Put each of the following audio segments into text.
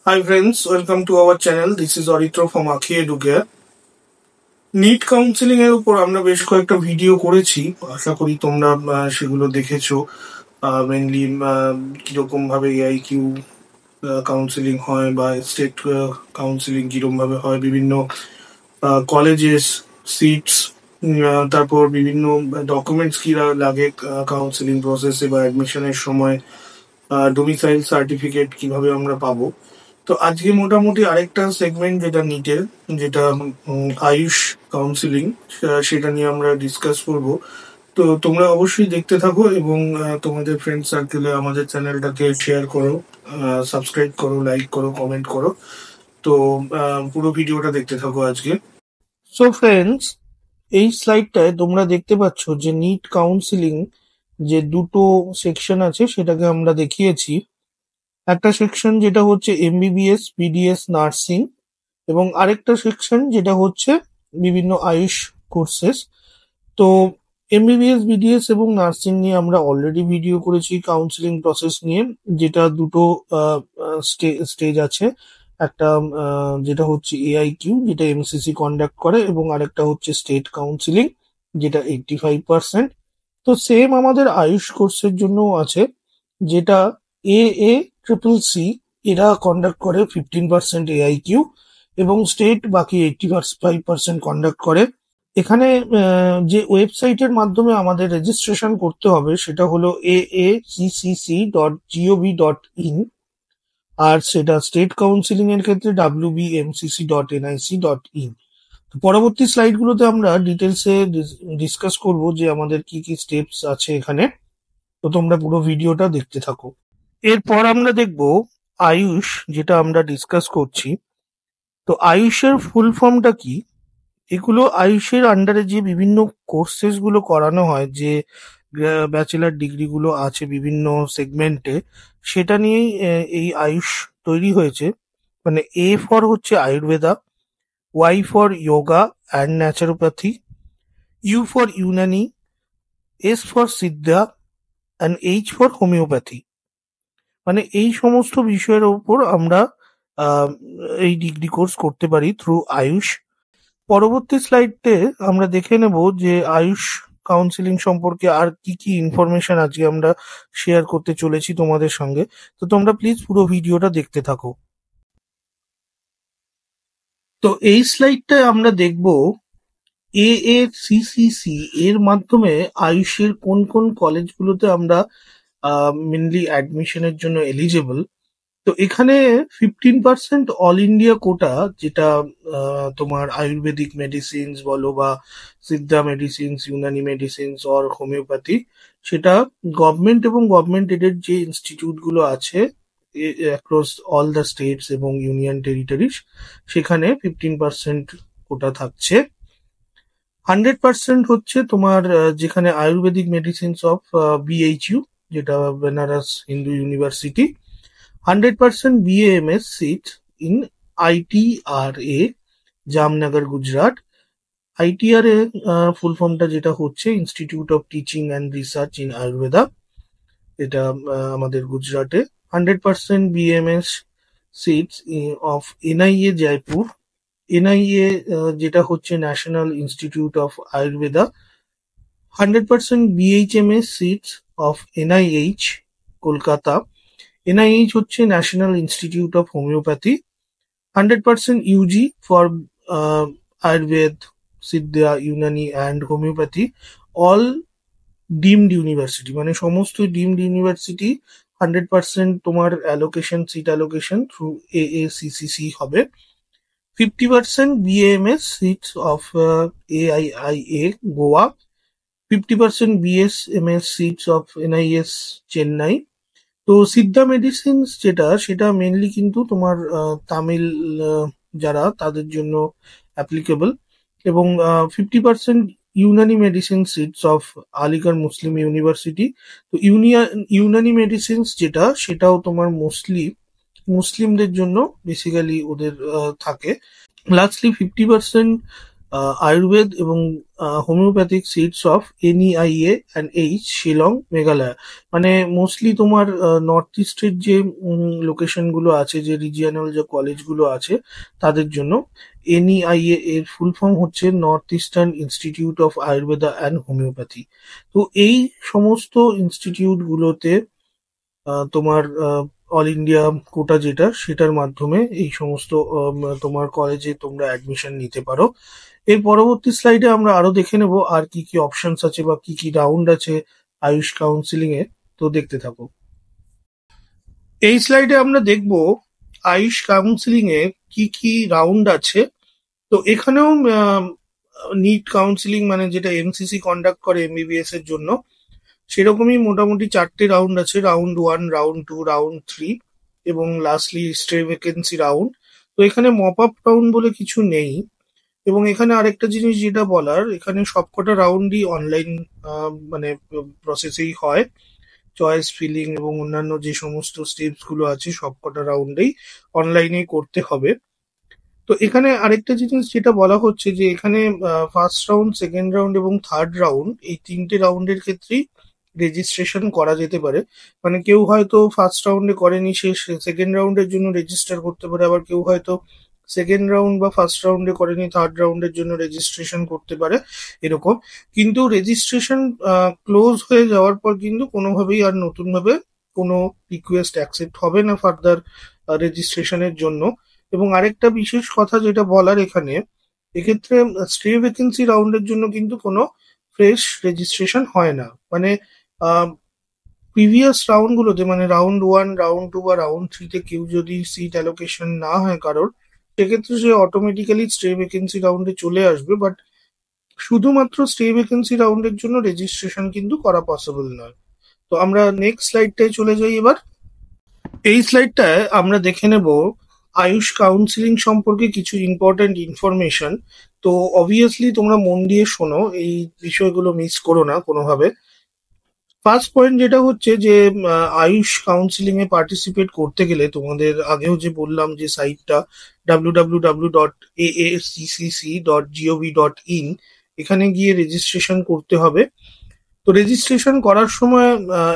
Hi friends, welcome to our channel. This is Aritro from Akhi Educare. NEET counselling এর উপর আমরা বেশ কয়েকটা ভিডিও করেছি, আশা করি তোমরা সেগুলো দেখেছো। মেনলি কিরকম ভাবে এআইকিউ কাউন্সিলিং হয় বা স্টেট কাউন্সিলিং কিরকম ভাবে হয়, বিভিন্ন কলেজেস সিটস, তারপর বিভিন্ন ডকুমেন্টস কি লাগে কাউন্সিলিং প্রসেসে বা অ্যাডমিশনের সময়, ডোমিসাইল সার্টিফিকেট কিভাবে আমরা পাবো। তো আজকে মোটামুটি আরেকটা সেগমেন্ট যেটা নিটের, যেটা আয়ুষ কাউন্সিলিং, সেটা নিয়ে আমরা ডিসকাস করব। তো তোমরা অবশ্যই দেখতে থাকো এবং তোমাদের ফ্রেন্ড সার্কেলে আমাদের চ্যানেলটাকে শেয়ার করো, সাবস্ক্রাইব করো, লাইক করো, কমেন্ট করো। তো পুরো ভিডিওটা দেখতে থাকো আজকে। সো ফ্রেন্ডস, এই স্লাইডটায় তোমরা দেখতে পাচ্ছ যে নিট কাউন্সিলিং যে দুটো সেকশন আছে সেটাকে আমরা দেখিয়েছি। একটা সেকশন যেটা হচ্ছে এমবিবিএস, বিডিএস, নার্সিং, এবং আরেকটা সেকশন যেটা হচ্ছে বিভিন্ন আয়ুষ কোর্সেস। তো এমবিবিএস, বিডিএস এবং নার্সিং নিয়ে আমরা অলরেডি ভিডিও করেছি কাউন্সিলিং প্রসেস নিয়ে, যেটা দুটো স্টেজ আছে। একটা যেটা হচ্ছে এআইকিউ, যেটা এমসিসি কন্ডাক্ট করে, এবং আরেকটা হচ্ছে স্টেট কাউন্সিলিং, যেটা 85%। তো সেম আমাদের আয়ুষ কোর্সের জন্যও আছে, যেটা এএসসি এরা কন্ডাক্ট করে 15% এআইকিউ, এবং স্টেট বাকি 85% কন্ডাক্ট করে। এখানে যে ওয়েবসাইটের মাধ্যমে আমাদের রেজিস্ট্রেশন করতে হবে সেটা হলো aacc.gov.in, আর সেটা স্টেট কাউন্সিলিং এর ক্ষেত্রে wbmcc.nic.in। পরবর্তী স্লাইডগুলোতে আমরা ডিটেলসে ডিসকাস করব যে আমাদের কি কি স্টেপস আছে এখানে। তো তোমরা পুরো ভিডিওটা দেখতে থাকো। এরপর আমরা দেখব আয়ুষ, যেটা আমরা ডিসকাস করছি। তো আয়ুষের ফুল ফর্মটা কি? এগুলো আয়ুষের আন্ডারে যে বিভিন্ন কোর্সেস গুলো করানো হয়, যে ব্যাচেলার ডিগ্রি গুলো আছে বিভিন্ন সেগমেন্টে, সেটা নিয়েই এই আয়ুষ তৈরি হয়েছে। মানে এ ফর হচ্ছে Ayurveda, Y for yoga and naturopathy, U for Unani, S for Siddha, and H for homeopathy. মানে এই সমস্ত বিষয়ের উপর আমরা আহ, এই ডিগ্রি কোর্স করতে পারি থ্রু আয়ুষ। পরবর্তী স্লাইডে আমরা দেখে নেব যে আয়ুষ কাউন্সিলিং সম্পর্কে আর কি কি ইনফরমেশন আজকে আমরা শেয়ার করতে চলেছি তোমাদের সঙ্গে। তো তোমরা প্লিজ পুরো ভিডিওটা দেখতে থাকো। তো এই স্লাইডটায় আমরা দেখব এএসসিসি এর মাধ্যমে আয়ুষের কোন কোন কলেজগুলোতে আমরা মেনলি অ্যাডমিশনের জন্য এলিজেবল। তো এখানে 15% অল ইন্ডিয়া কোটা, যেটা তোমার আয়ুর্বেদিক মেডিসিনস বলো বা Siddha medicines, Unani medicines or homeopathy, সেটা গভর্নমেন্ট এবং গভর্নমেন্ট এডেড যে ইনস্টিটিউট গুলো আছে অ্যাক্রস অল দ্য স্টেটস এবং ইউনিয়ন টেরিটরিজ, সেখানে 15% কোটা থাকছে। 100% হচ্ছে তোমার যেখানে আয়ুর্বেদিক মেডিসিনস অফ বিএইচইউ, যেটা Banaras Hindu University. 100% BAMS seats in ITRA, Jamnagar, Gujarat. ITRA full ফর্মটা যেটা হচ্ছে Institute of Teaching and Research in Ayurveda, এটা আমাদের গুজরাটে। 100% BMS seats of NIA Jaipur. NIA যেটা হচ্ছে National Institute of Ayurveda. 100% BHMS seats of NIH Kolkata. NIH হচ্ছে National Institute of homeopathy. 100% UG for Ayurveda, Siddha, Unani and homeopathy, all deemed university. মানে সমস্ত ডিমড ইউনিভার্সিটি 100% তোমার seat allocation through এএসসিসি হবে। 50% BAMS seats of AIIA Goa. 50% BSMS seats of NIS Chennai. তো Siddha medicines যেটা, সেটা mainly কিন্তু তোমার তামিল যারা তাদের জন্য অ্যাপ্লিকেবল। এবং 50% Unani medicine seats of Aligarh Muslim University. তো ইউনানি মেডিসিনস যেটা, সেটাও তোমার মোস্টলি মুসলিমদের জন্য বেসিক্যালি ওদের থাকে। লাস্টলি 50% আয়ুর্বেদ এবং homeopathic seats of NEIA and Shillong Meghalaya. মানে মোস্টলি তোমার নর্থ ইস্টের যে লোকেশন গুলো আছে, যে রিজিয়নাল যে কলেজগুলো আছে তাদের জন্য। NEIA এর ফুল ফর্ম হচ্ছে north eastern institute of Ayurveda and homeopathy. তো এই সমস্ত ইনস্টিটিউট গুলোতে তোমার অল ইন্ডিয়া কোটা যেটা, সেটার মাধ্যমে এই সমস্ত তোমার কলেজে তোমরা অ্যাডমিশন নিতে পারো। এর পরবর্তী স্লাইডে আমরা আরো দেখে নেব আর কি কি অপশনস আছে বা কি কি রাউন্ড আছে আয়ুষ কাউন্সিলিং এ। তো দেখতে থাকো। এই স্লাইডে আমরা দেখব আয়ুষ কাউন্সিলিং এ কি কি রাউন্ড আছে। তো এখানেও নিট কাউন্সিলিং মানে যেটা MCC কন্ডাক্ট করে MBBS এর জন্য, সেরকমই মোটামুটি 4টে রাউন্ড আছে। রাউন্ড 1, রাউন্ড 2, রাউন্ড 3 এবং লাস্টলি স্টে ভ্যাকেন্সি রাউন্ড। তো এখানে মপ আপ রাউন্ড বলে কিছু নেই। এবং এখানে আরেকটা জিনিস যেটা বলার, এখানে সবকটা রাউন্ডই অনলাইন মানে প্রসেসেই হয়। চয়েস ফিলিং এবং অন্যান্য যে সমস্ত স্টেপস গুলো আছে সবকটা রাউন্ডেই অনলাইনেই করতে হবে। তো এখানে আরেকটা জিনিস যেটা বলা হচ্ছে যে এখানে ফার্স্ট রাউন্ড, সেকেন্ড রাউন্ড এবং থার্ড রাউন্ড, এই 3টে রাউন্ডের ক্ষেত্রেই রেজিস্ট্রেশন করা যেতে পারে। মানে কেউ হয়তো ফার্স্ট রাউন্ডে করেনি, সে সেকেন্ড রাউন্ডের জন্য রেজিস্টার করতে পারে। আবার কেউ হয়তো সেকেন্ড রাউন্ড বা ফার্স্ট রাউন্ডে করেনি, থার্ড রাউন্ডের জন্য রেজিস্ট্রেশন করতে পারে, এরকম। কিন্তু রেজিস্ট্রেশন ক্লোজ হয়ে যাওয়ার পর কিন্তু কোনোভাবেই আর নতুন ভাবে কোনো রিকোয়েস্ট অ্যাকসেপ্ট হবে না ফার্দার রেজিস্ট্রেশনের জন্য। এবং আরেকটা বিশেষ কথা যেটা বলার এখানে, এক্ষেত্রে স্টে ভ্যাকেন্সি রাউন্ডের জন্য কিন্তু কোনো ফ্রেশ রেজিস্ট্রেশন হয় না। মানে প্রিভিয়াস রাউন্ড গুলোতে, মানে রাউন্ড 1, রাউন্ড 2 বা রাউন্ড 3 তে কেউ যদি সিট অ্যালোকেশন না হয় কারোর, সেক্ষেত্রে সে অটোমেটিক্যালি স্টে ভ্যাকেন্সি রাউন্ডে চলে আসবে। বাট শুধুমাত্র স্টে ভ্যাকেন্সি রাউন্ডের জন্য রেজিস্ট্রেশন কিন্তু করা পসিবল নয়। তো আমরা নেক্সট স্লাইডটায় চলে যাই এবার। এই স্লাইডটায় আমরা দেখে নেব আয়ুষ কাউন্সিলিং সম্পর্কে কিছু ইম্পর্টেন্ট ইনফরমেশন। তো অবভিয়াসলি তোমরা মন দিয়ে শোনো, এই বিষয়গুলো মিস করো না কোনোভাবে। ফার্স্ট পয়েন্ট যেটা হচ্ছে যে আয়ুষ কাউন্সিলিং এ পার্টিসিপেট করতে গেলে তোমাদের আগেও যে বললাম যে সাইটটা www.aacccc.gov.in, এখানে গিয়ে রেজিস্ট্রেশন করতে হবে। তো রেজিস্ট্রেশন করার সময়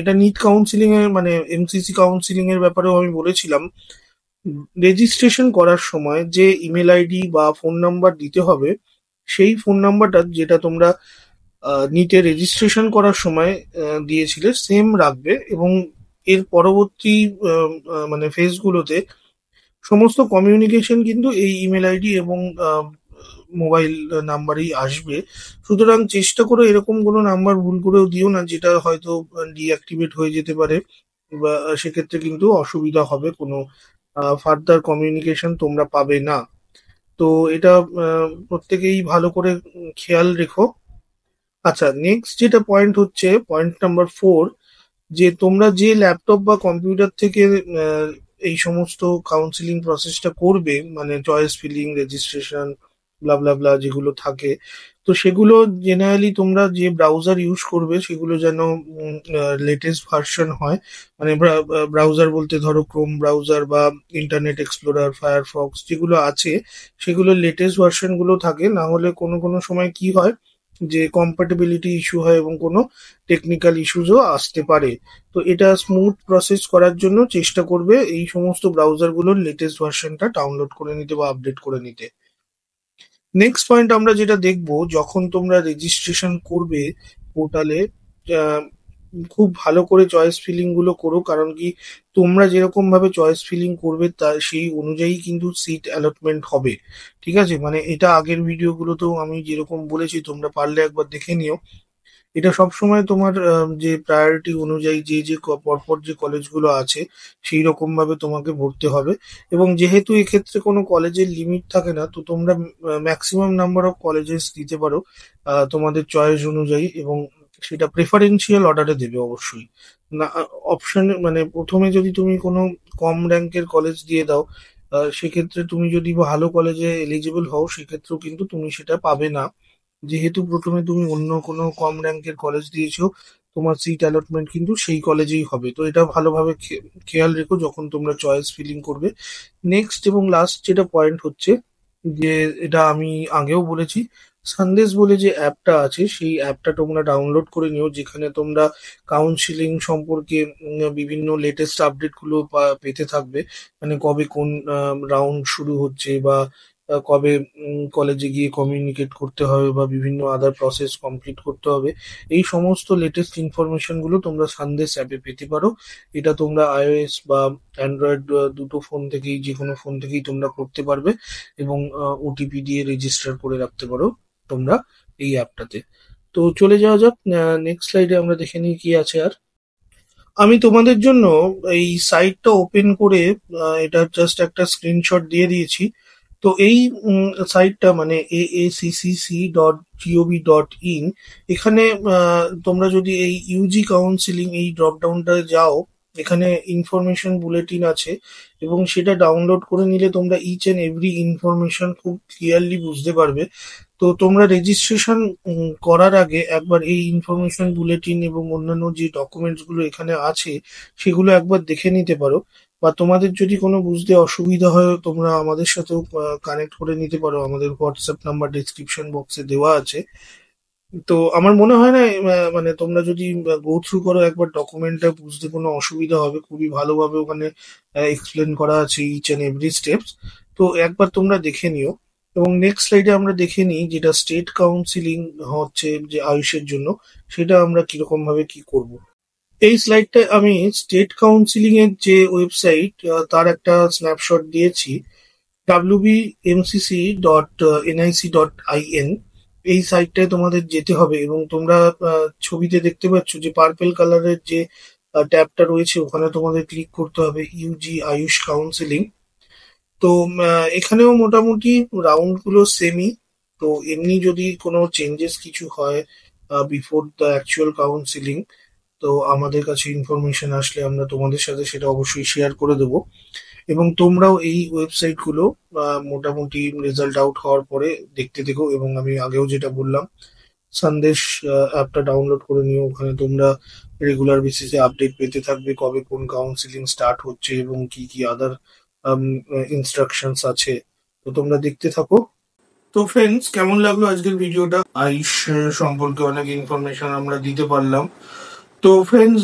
এটা নিট কাউন্সিলিং এর মানে MCC কাউন্সিলিং এর ব্যাপারেও আমি বলেছিলাম। রেজিস্ট্রেশন করার সময় যে ইমেল আইডি বা ফোন নাম্বার দিতে হবে, সেই ফোন নাম্বারটা যেটা তোমরা নিটে রেজিস্ট্রেশন করার সময় দিয়েছিলে সেম রাখবে। এবং এর পরবর্তী মানে ফেজগুলোতে সমস্ত কমিউনিকেশন কিন্তু এই ইমেল আইডি এবং মোবাইল নাম্বারেই আসবে। সুতরাং চেষ্টা করো এরকম কোনো নাম্বার ভুল করেও দিও না যেটা হয়তো ডিঅ্যাক্টিভেট হয়ে যেতে পারে, বা সেক্ষেত্রে কিন্তু অসুবিধা হবে, কোনো ফার্দার কমিউনিকেশন তোমরা পাবে না। তো এটা প্রত্যেকেই ভালো করে খেয়াল রেখো। আচ্ছা, নেক্সট যেটা পয়েন্ট হচ্ছে পয়েন্ট নাম্বার 4, যে তোমরা যে ল্যাপটপ বা কম্পিউটার থেকে আহ, এই সমস্ত কাউন্সিলিং প্রসেসটা করবে, মানে চয়েস ফিলিং, রেজিস্ট্রেশন, ব্লা ব্লা ব্লা যেগুলো থাকে, তো সেগুলো জেনারেলি তোমরা যে ব্রাউজার ইউজ করবে সেগুলো যেন লেটেস্ট ভার্সন হয়। মানে ব্রাউজার বলতে ধরো ক্রোম ব্রাউজার বা ইন্টারনেট এক্সপ্লোরার, ফায়ারফক্স যেগুলো আছে সেগুলো লেটেস্ট ভার্সন গুলো থাকে। না হলে কোনো কোনো সময় কি হয় যে কম্প্যাটিবিলিটি ইস্যু হয় এবং কোনো টেকনিক্যাল ইস্যুসও আসতে পারে। তো এটা স্মুথ প্রসেস করার জন্য চেষ্টা করবে এই সমস্ত ব্রাউজারগুলোর লেটেস্ট ভার্সনটা ডাউনলোড করে নিতে বা আপডেট করে নিতে। নেক্সট পয়েন্ট আমরা যেটা দেখব, যখন তোমরা রেজিস্ট্রেশন করবে পোর্টালে, খুব ভালো করে চয়েস ফিলিং গুলো করো। কারণ কি, তোমরা যেরকম ভাবে চয়েস ফিলিং করবে তা সেই অনুযায়ী কিন্তু সিট অ্যালটমেন্ট হবে। ঠিক আছে, মানে এটা আগের ভিডিওগুলোতেও আমি যেরকম বলেছি, তোমরা পারলে একবার দেখে নিও। এটা সবসময় তোমার যে প্রায়োরিটি অনুযায়ী যে যে পরপর যে কলেজগুলো আছে সেই রকম ভাবে তোমাকে ভরতে হবে। এবং যেহেতু এক্ষেত্রে কোনো কলেজের লিমিট থাকে না, তো তোমরা ম্যাক্সিমাম নাম্বার অফ কলেজেস দিতে পারো তোমাদের চয়েস অনুযায়ী। এবং সেটা প্রেফারেন্সিয়াল অর্ডারে দেবে অবশ্যই। না, অপশন মানে প্রথমে যদি তুমি কোনো কম র্যাঙ্কের কলেজ দিয়ে দাও, সেক্ষেত্রে তুমি যদি ভালো কলেজে এলিজিবল হও সেক্ষেত্রেও কিন্তু তুমি সেটা পাবে না। যেহেতু প্রথমে তুমি অন্য কোনো কম র্যাঙ্কের কলেজ দিয়েছো, তোমার সিট অ্যালটমেন্ট কিন্তু সেই কলেজেই হবে। তো এটা ভালোভাবে খেয়াল রেখো যখন তোমরা চয়েস ফিলিং করবে। নেক্সট এবং লাস্ট যেটা পয়েন্ট হচ্ছে যে এটা আমি আগেও বলেছি, সন্দেশ বলে যে অ্যাপটা আছে সেই অ্যাপটা তোমরা ডাউনলোড করে নিও, যেখানে তোমরা কাউন্সিলিং সম্পর্কে বিভিন্ন লেটেস্ট আপডেট গুলো পেতে থাকবে। মানে কবে কোন রাউন্ড শুরু হচ্ছে, বা কবে কলেজে গিয়ে কমিউনিকেট করতে হবে, বা বিভিন্ন আদার প্রসেস কমপ্লিট করতে হবে। এই সমস্ত লেটেস্ট ইনফরমেশন গুলো তোমরা সন্দেশ অ্যাপে পেতে পারো। এটা তোমরা iOS বা অ্যান্ড্রয়েড দুটো ফোন থেকেই, যে কোনো ফোন থেকেই তোমরা করতে পারবে, এবং ওটিপি দিয়ে রেজিস্টার করে রাখতে পারো তোমরা এই অ্যাপটাতে। তো চলে যাওয়া যাক নেক্সট স্লাইডে, আমরা দেখে নিই কি আছে আর। আমি তোমাদের জন্য এই সাইটটা ওপেন করে এটা জাস্ট একটা স্ক্রিনশট দিয়ে দিয়েছি। তো এই সাইটটা মানে aaccc.gov.in, এখানে তোমরা যদি এই ইউজি কাউন্সিলিং এই ড্রপ ডাউনটা যাও, এখানে ইনফরমেশন বুলেটিন আছে, এবং সেটা ডাউনলোড করে নিলে তোমরা ইচ এন্ড এভরি ইনফরমেশন খুব ক্লিয়ারলি বুঝতে পারবে। তো তোমরা রেজিস্ট্রেশন করার আগে একবার এই ইনফরমেশন বুলেটিন এবং অন্যান্য যে ডকুমেন্টস গুলো এখানে আছে সেগুলো একবার দেখে নিতে পারো। বা তোমাদের যদি কোনো বুঝতে অসুবিধা হয়, তোমরা আমাদের সাথেও কানেক্ট করে নিতে পারো, আমাদের হোয়াটসঅ্যাপ নাম্বার ডেসক্রিপশন বক্সে দেওয়া আছে। তো আমার মনে হয় না মানে তোমরা যদি গো থ্রু করো একবার ডকুমেন্টটা, বুঝতে কোনো অসুবিধা হবে। খুবই ভালোভাবে ওখানে এক্সপ্লেন করা আছে ইচ অ্যান্ড এভরি স্টেপস। তো একবার তোমরা দেখে নিও। এবং নেক্সট স্লাইডে আমরা দেখে নিই যেটা স্টেট কাউন্সিলিং হচ্ছে যে আয়ুষের জন্য, সেটা আমরা কিরকম ভাবে কি করব। এই স্লাইডটায় আমি স্টেট কাউন্সিলিং এর যে ওয়েবসাইট তার একটা স্ন্যাপশট দিয়েছি, wbmcc.nic.in। এই সাইটটায় তোমাদের যেতে হবে, এবং তোমরা ছবিতে দেখতে পাচ্ছ যে পার্পেল কালারের যে ট্যাবটা রয়েছে, ওখানে তোমাদের ক্লিক করতে হবে ইউজি আয়ুষ কাউন্সিলিং। তো এখানেও মোটামুটি রাউন্ড গুলো সেমই। তো এমনি যদি কোনো চেঞ্জেস কিছু হয় বিফোর দ্য অ্যাকচুয়াল কাউন্সিলিং, তো আমাদের কাছে ইনফরমেশন আসলে আমরা তোমাদের সাথে সেটা অবশ্যই শেয়ার করে দেবো। এবং তোমরাও এই ওয়েবসাইট গুলো মোটামুটি রেজাল্ট আউট হওয়ার পরে দেখতে থেকো। এবং আমি আগেও যেটা বললাম, সন্দেশ অ্যাপটা ডাউনলোড করে নিও, ওখানে তোমরা রেগুলার বেসিসে আপডেট পেতে থাকবে কবে কোন কাউন্সিলিং স্টার্ট হচ্ছে এবং কি কি আদার ইনস্ট্রাকশনস আছে। তো তোমরা দেখতে থাকো। তো ফ্রেন্ডস, কেমন লাগলো আজকের ভিডিওটা? আয়ুষ সম্পর্কে অনেক ইনফরমেশন আমরা দিতে পারলাম। তো ফ্রেন্ডস,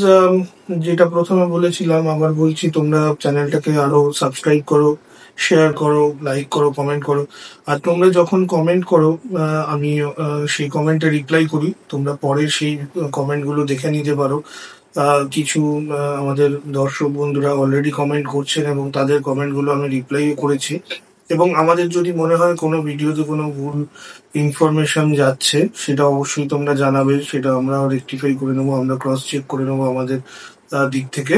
যেটা প্রথমে বলেছিলাম আবার বলছি, তোমরা চ্যানেলটাকে আরো সাবস্ক্রাইব করো, শেয়ার করো, লাইক করো, কমেন্ট করো। আর তোমরা যখন কমেন্ট করো, আমি সেই কমেন্টে রিপ্লাই করি। তোমরা পরে সেই কমেন্ট গুলো দেখে নিতে পারো। কিছু আমাদের দর্শক বন্ধুরা অলরেডি কমেন্ট করছেন, এবং তাদের কমেন্ট গুলো আমি রিপ্লাইও করেছি। এবং আমাদের যদি মনে হয় কোনো ভিডিওতে কোনো ভুল ইনফরমেশন যাচ্ছে, সেটা অবশ্যই তোমরা জানাবে, সেটা আমরা রেকটিফাই করে নেবো, আমরা ক্রস চেক করে নেবো আমাদের দিক থেকে।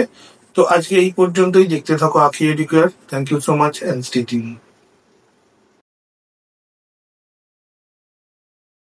তো আজকে এই পর্যন্তই। দেখতে থাকো Akhi Educare. Thank you so much and stay tuned.